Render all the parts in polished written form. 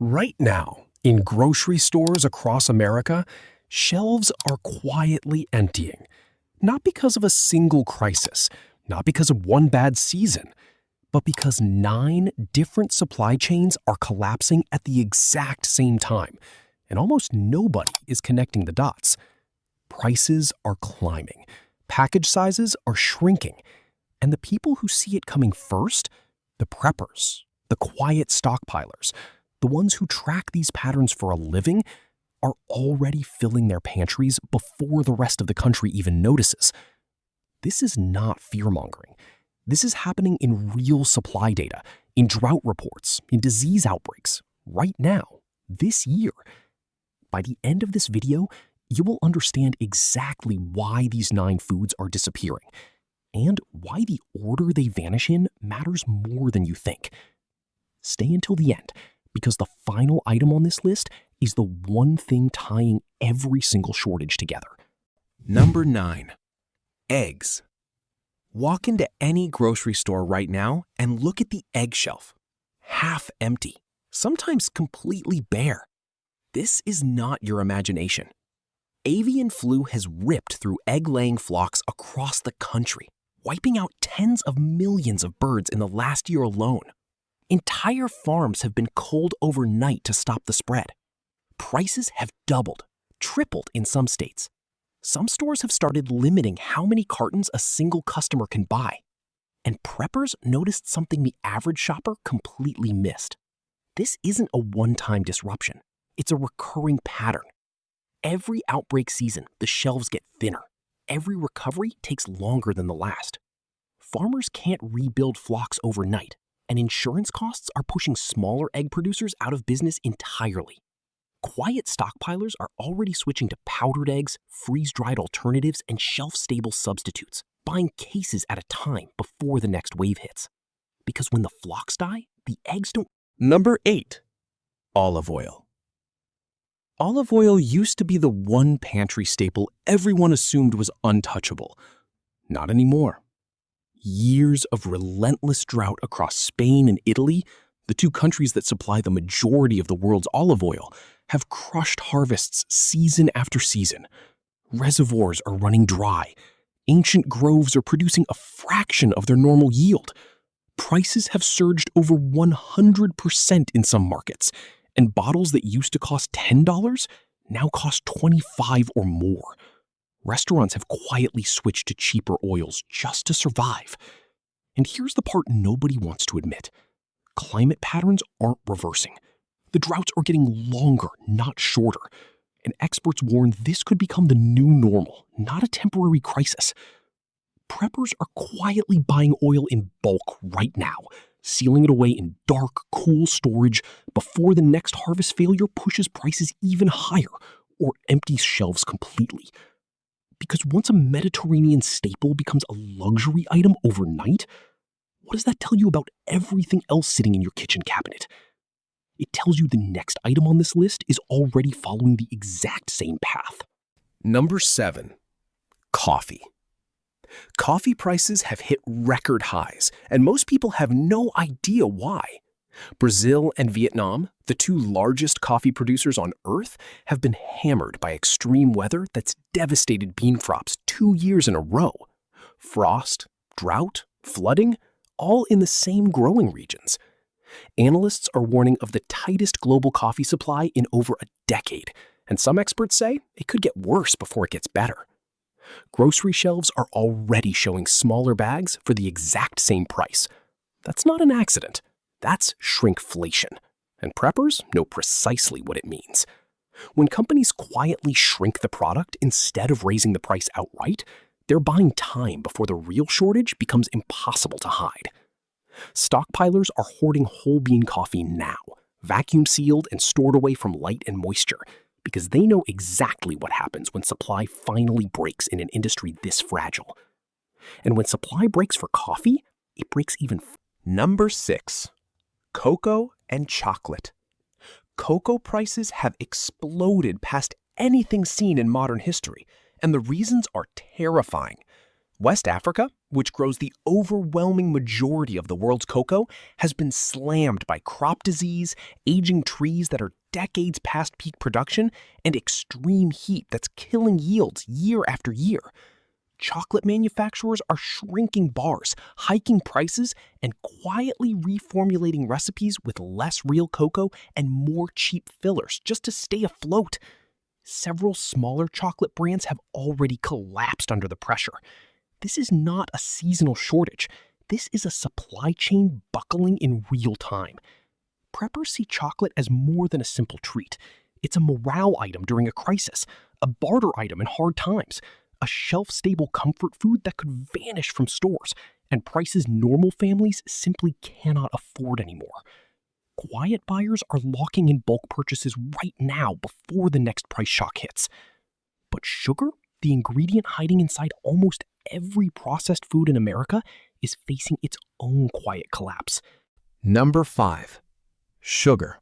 Right now, in grocery stores across America, shelves are quietly emptying. Not because of a single crisis, not because of one bad season, but because 9 different supply chains are collapsing at the exact same time, and almost nobody is connecting the dots. Prices are climbing, package sizes are shrinking, and the people who see it coming first, the preppers, the quiet stockpilers, the ones who track these patterns for a living, are already filling their pantries before the rest of the country even notices. This is not fear-mongering. This is happening in real supply data, in drought reports, in disease outbreaks, right now, this year. By the end of this video, you will understand exactly why these 9 foods are disappearing, and why the order they vanish in matters more than you think. Stay until the end, because the final item on this list is the one thing tying every single shortage together. Number 9. Eggs. Walk into any grocery store right now and look at the egg shelf. Half empty, sometimes completely bare. This is not your imagination. Avian flu has ripped through egg-laying flocks across the country, wiping out tens of millions of birds in the last year alone. Entire farms have been culled overnight to stop the spread. Prices have doubled, tripled in some states. Some stores have started limiting how many cartons a single customer can buy. And preppers noticed something the average shopper completely missed. This isn't a one-time disruption. It's a recurring pattern. Every outbreak season, the shelves get thinner. Every recovery takes longer than the last. Farmers can't rebuild flocks overnight, and insurance costs are pushing smaller egg producers out of business entirely. Quiet stockpilers are already switching to powdered eggs, freeze-dried alternatives, and shelf-stable substitutes, buying cases at a time before the next wave hits. Because when the flocks die, the eggs don't. Number 8. Olive oil. Olive oil used to be the one pantry staple everyone assumed was untouchable. Not anymore. Years of relentless drought across Spain and Italy, the 2 countries that supply the majority of the world's olive oil, have crushed harvests season after season. Reservoirs are running dry. Ancient groves are producing a fraction of their normal yield. Prices have surged over 100% in some markets, and bottles that used to cost $10 now cost $25 or more. Restaurants have quietly switched to cheaper oils just to survive. And here's the part nobody wants to admit. Climate patterns aren't reversing. The droughts are getting longer, not shorter. And experts warn this could become the new normal, not a temporary crisis. Preppers are quietly buying oil in bulk right now, sealing it away in dark, cool storage before the next harvest failure pushes prices even higher or empties shelves completely. Because once a Mediterranean staple becomes a luxury item overnight, what does that tell you about everything else sitting in your kitchen cabinet? It tells you the next item on this list is already following the exact same path. Number 7. Coffee. Coffee prices have hit record highs, and most people have no idea why. Brazil and Vietnam, the 2 largest coffee producers on Earth, have been hammered by extreme weather that's devastated bean crops 2 years in a row. Frost, drought, flooding, all in the same growing regions. Analysts are warning of the tightest global coffee supply in over a decade, and some experts say it could get worse before it gets better. Grocery shelves are already showing smaller bags for the exact same price. That's not an accident. That's shrinkflation, and preppers know precisely what it means. When companies quietly shrink the product instead of raising the price outright, they're buying time before the real shortage becomes impossible to hide. Stockpilers are hoarding whole bean coffee now, vacuum sealed and stored away from light and moisture, because they know exactly what happens when supply finally breaks in an industry this fragile. And when supply breaks for coffee, it breaks even. Number 6. Cocoa and chocolate. Cocoa prices have exploded past anything seen in modern history, and the reasons are terrifying. West Africa, which grows the overwhelming majority of the world's cocoa, has been slammed by crop disease, aging trees that are decades past peak production, and extreme heat that's killing yields year after year. Chocolate manufacturers are shrinking bars, hiking prices, and quietly reformulating recipes with less real cocoa and more cheap fillers just to stay afloat. Several smaller chocolate brands have already collapsed under the pressure. This is not a seasonal shortage. This is a supply chain buckling in real time. Preppers see chocolate as more than a simple treat. It's a morale item during a crisis, a barter item in hard times, a shelf-stable comfort food that could vanish from stores, and prices normal families simply cannot afford anymore. Quiet buyers are locking in bulk purchases right now before the next price shock hits. But sugar, the ingredient hiding inside almost every processed food in America, is facing its own quiet collapse. Number 5. Sugar.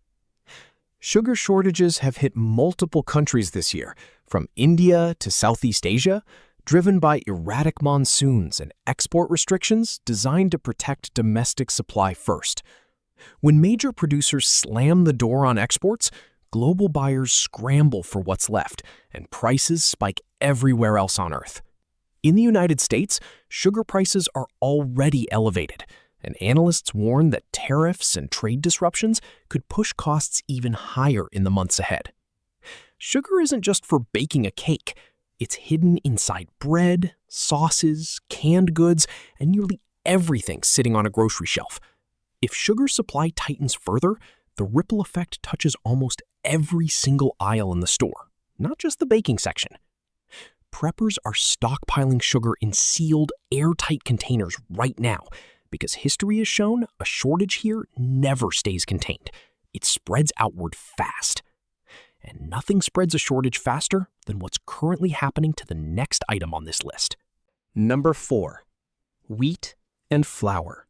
Sugar shortages have hit multiple countries this year, from India to Southeast Asia, driven by erratic monsoons and export restrictions designed to protect domestic supply first. When major producers slam the door on exports, global buyers scramble for what's left, and prices spike everywhere else on Earth. In the United States, sugar prices are already elevated, and analysts warn that tariffs and trade disruptions could push costs even higher in the months ahead. Sugar isn't just for baking a cake. It's hidden inside bread, sauces, canned goods, and nearly everything sitting on a grocery shelf. If sugar supply tightens further, the ripple effect touches almost every single aisle in the store, not just the baking section. Preppers are stockpiling sugar in sealed, airtight containers right now, because history has shown a shortage here never stays contained. It spreads outward fast. And nothing spreads a shortage faster than what's currently happening to the next item on this list. Number 4. Wheat and flour.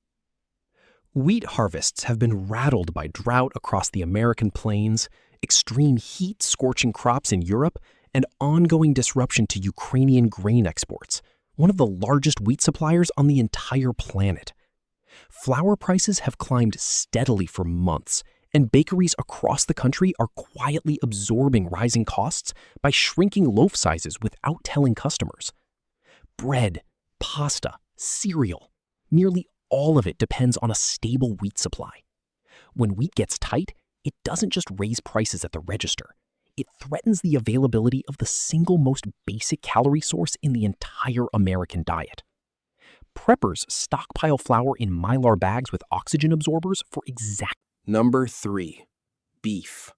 Wheat harvests have been rattled by drought across the American plains, extreme heat scorching crops in Europe, and ongoing disruption to Ukrainian grain exports, one of the largest wheat suppliers on the entire planet. Flour prices have climbed steadily for months, and bakeries across the country are quietly absorbing rising costs by shrinking loaf sizes without telling customers. Bread, pasta, cereal, nearly all of it depends on a stable wheat supply. When wheat gets tight, it doesn't just raise prices at the register. It threatens the availability of the single most basic calorie source in the entire American diet. Preppers stockpile flour in Mylar bags with oxygen absorbers for exact. Number 3. Beef.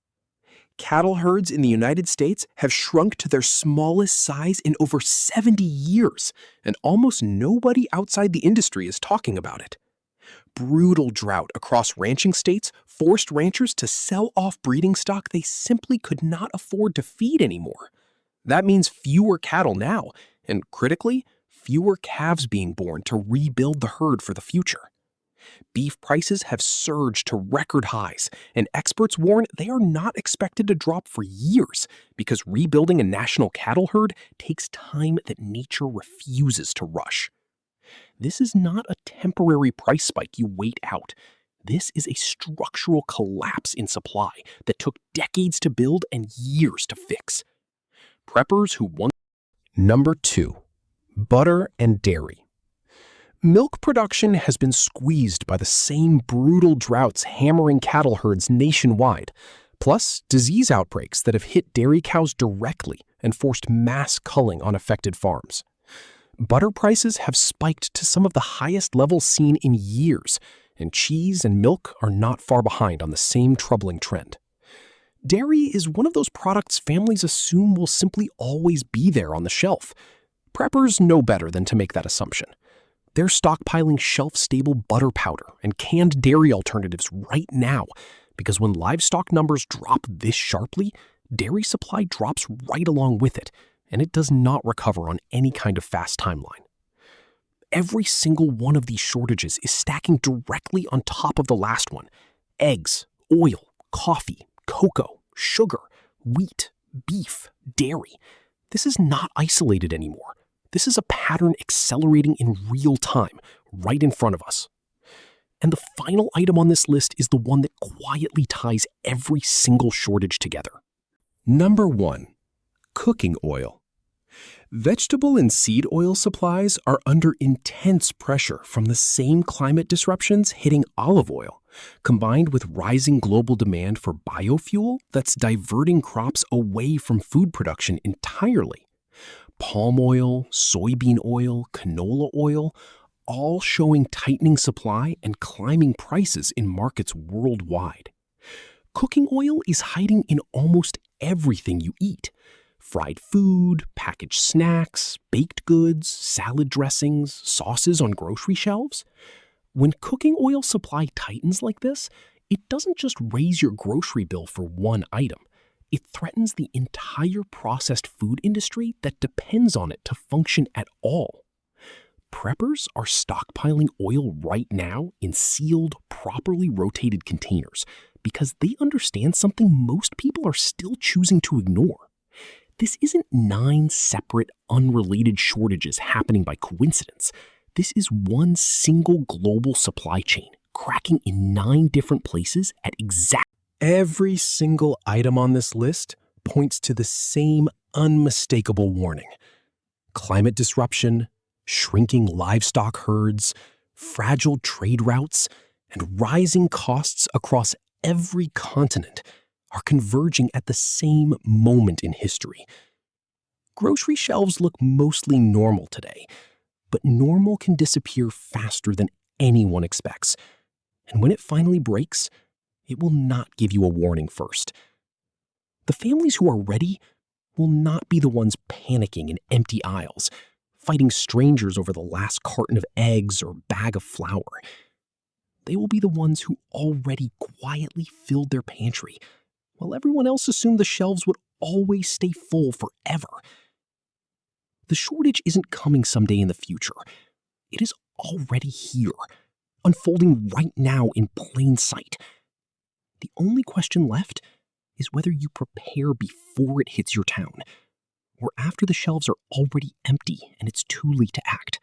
Cattle herds in the United States have shrunk to their smallest size in over 70 years, and almost nobody outside the industry is talking about it. Brutal drought across ranching states forced ranchers to sell off breeding stock they simply could not afford to feed anymore. That means fewer cattle now, and critically, fewer calves being born to rebuild the herd for the future. Beef prices have surged to record highs, and experts warn they are not expected to drop for years because rebuilding a national cattle herd takes time that nature refuses to rush. This is not a temporary price spike you wait out. This is a structural collapse in supply that took decades to build and years to fix. Preppers who once. Number 2. Butter and dairy. Milk production has been squeezed by the same brutal droughts hammering cattle herds nationwide, plus disease outbreaks that have hit dairy cows directly and forced mass culling on affected farms. Butter prices have spiked to some of the highest levels seen in years, and cheese and milk are not far behind on the same troubling trend. Dairy is one of those products families assume will simply always be there on the shelf. Preppers know better than to make that assumption. They're stockpiling shelf-stable butter powder and canned dairy alternatives right now, because when livestock numbers drop this sharply, dairy supply drops right along with it, and it does not recover on any kind of fast timeline. Every single one of these shortages is stacking directly on top of the last one. Eggs, oil, coffee, cocoa, sugar, wheat, beef, dairy. This is not isolated anymore. This is a pattern accelerating in real time, right in front of us. And the final item on this list is the one that quietly ties every single shortage together. Number 1. Cooking oil. Vegetable and seed oil supplies are under intense pressure from the same climate disruptions hitting olive oil, combined with rising global demand for biofuel that's diverting crops away from food production entirely. Palm oil, soybean oil, canola oil, all showing tightening supply and climbing prices in markets worldwide. Cooking oil is hiding in almost everything you eat. Fried food, packaged snacks, baked goods, salad dressings, sauces on grocery shelves. When cooking oil supply tightens like this, it doesn't just raise your grocery bill for one item. It threatens the entire processed food industry that depends on it to function at all. Preppers are stockpiling oil right now in sealed, properly rotated containers because they understand something most people are still choosing to ignore. This isn't 9 separate, unrelated shortages happening by coincidence. This is one single global supply chain cracking in 9 different places at Every single item on this list points to the same unmistakable warning. Climate disruption, shrinking livestock herds, fragile trade routes, and rising costs across every continent are converging at the same moment in history. Grocery shelves look mostly normal today, but normal can disappear faster than anyone expects. And when it finally breaks, it will not give you a warning first. The families who are ready will not be the ones panicking in empty aisles, fighting strangers over the last carton of eggs or bag of flour. They will be the ones who already quietly filled their pantry, while everyone else assumed the shelves would always stay full forever. The shortage isn't coming someday in the future. It is already here, unfolding right now in plain sight. The only question left is whether you prepare before it hits your town, or after the shelves are already empty and it's too late to act.